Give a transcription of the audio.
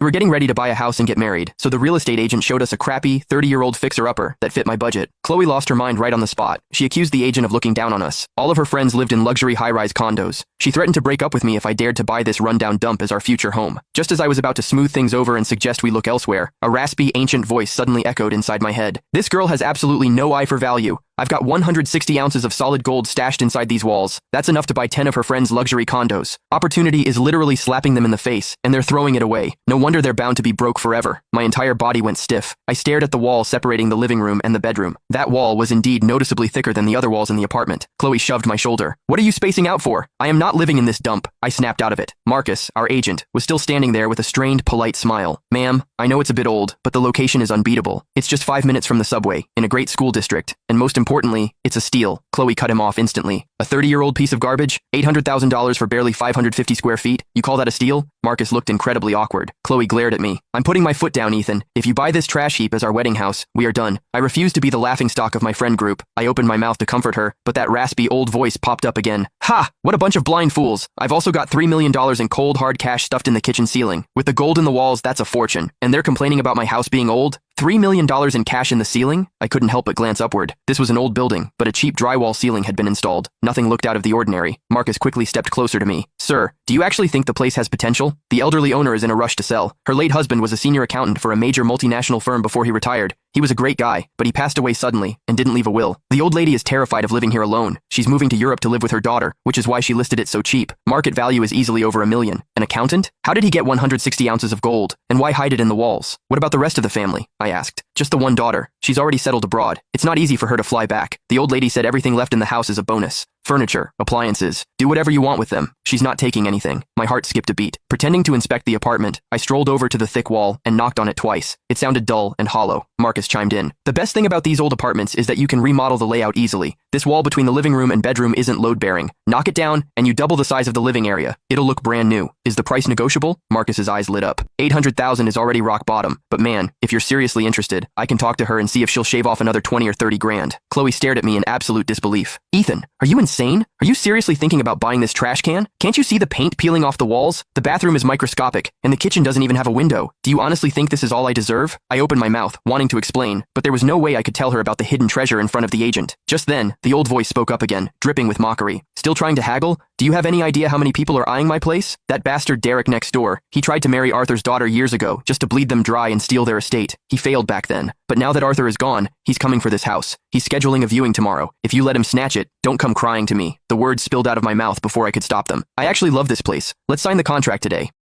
We were getting ready to buy a house and get married, so the real estate agent showed us a crappy, 30-year-old fixer-upper that fit my budget. Chloe lost her mind right on the spot. She accused the agent of looking down on us. All of her friends lived in luxury high-rise condos. She threatened to break up with me if I dared to buy this rundown dump as our future home. Just as I was about to smooth things over and suggest we look elsewhere, a raspy, ancient voice suddenly echoed inside my head. This girl has absolutely no eye for value. I've got 160 ounces of solid gold stashed inside these walls. That's enough to buy 10 of her friends' luxury condos. Opportunity is literally slapping them in the face, and they're throwing it away. No wonder they're bound to be broke forever. My entire body went stiff. I stared at the wall separating the living room and the bedroom. That wall was indeed noticeably thicker than the other walls in the apartment. Chloe shoved my shoulder. What are you spacing out for? I am not living in this dump. I snapped out of it. Marcus, our agent, was still standing there with a strained, polite smile. Ma'am, I know it's a bit old, but the location is unbeatable. It's just 5 minutes from the subway, in a great school district, and most importantly, it's a steal. Chloe cut him off instantly. A 30-year-old piece of garbage? $800,000 for barely 550 square feet? You call that a steal? Marcus looked incredibly awkward. Chloe glared at me. I'm putting my foot down, Ethan. If you buy this trash heap as our wedding house, we are done. I refuse to be the laughingstock of my friend group. I opened my mouth to comfort her, but that raspy old voice popped up again. Ha! What a bunch of blind fools. I've also got $3 million in cold hard cash stuffed in the kitchen ceiling. With the gold in the walls, that's a fortune. And they're complaining about my house being old? $3 million in cash in the ceiling? I couldn't help but glance upward. This was an old building, but a cheap drywall ceiling had been installed. Nothing looked out of the ordinary. Marcus quickly stepped closer to me. Sir, do you actually think the place has potential? The elderly owner is in a rush to sell. Her late husband was a senior accountant for a major multinational firm before he retired. He was a great guy, but he passed away suddenly and didn't leave a will. The old lady is terrified of living here alone. She's moving to Europe to live with her daughter, which is why she listed it so cheap. Market value is easily over $1 million. An accountant? How did he get 160 ounces of gold? And why hide it in the walls? What about the rest of the family? I asked. Just the one daughter. She's already settled abroad. It's not easy for her to fly back. The old lady said everything left in the house is a bonus. Furniture, appliances, do whatever you want with them. She's not taking anything. My heart skipped a beat. Pretending to inspect the apartment, I strolled over to the thick wall and knocked on it twice. It sounded dull and hollow. Marcus chimed in. The best thing about these old apartments is that you can remodel the layout easily. This wall between the living room and bedroom isn't load-bearing. Knock it down, and you double the size of the living area. It'll look brand new. Is the price negotiable? Marcus's eyes lit up. $800,000 is already rock bottom. But man, if you're seriously interested, I can talk to her and see if she'll shave off another 20 or 30 grand. Chloe stared at me in absolute disbelief. Ethan, are you insane? Are you seriously thinking about buying this trash can? Can't you see the paint peeling off the walls? The bathroom is microscopic, and the kitchen doesn't even have a window. Do you honestly think this is all I deserve? I opened my mouth, wanting to explain, but there was no way I could tell her about the hidden treasure in front of the agent. Just then, the old voice spoke up again, dripping with mockery. Still trying to haggle? Do you have any idea how many people are eyeing my place? That bastard Derek next door. He tried to marry Arthur's daughter years ago, just to bleed them dry and steal their estate. He failed back then. But now that Arthur is gone, he's coming for this house. He's scheduling a viewing tomorrow. If you let him snatch it, don't come crying to me. The words spilled out of my mouth before I could stop them. I actually love this place. Let's sign the contract today.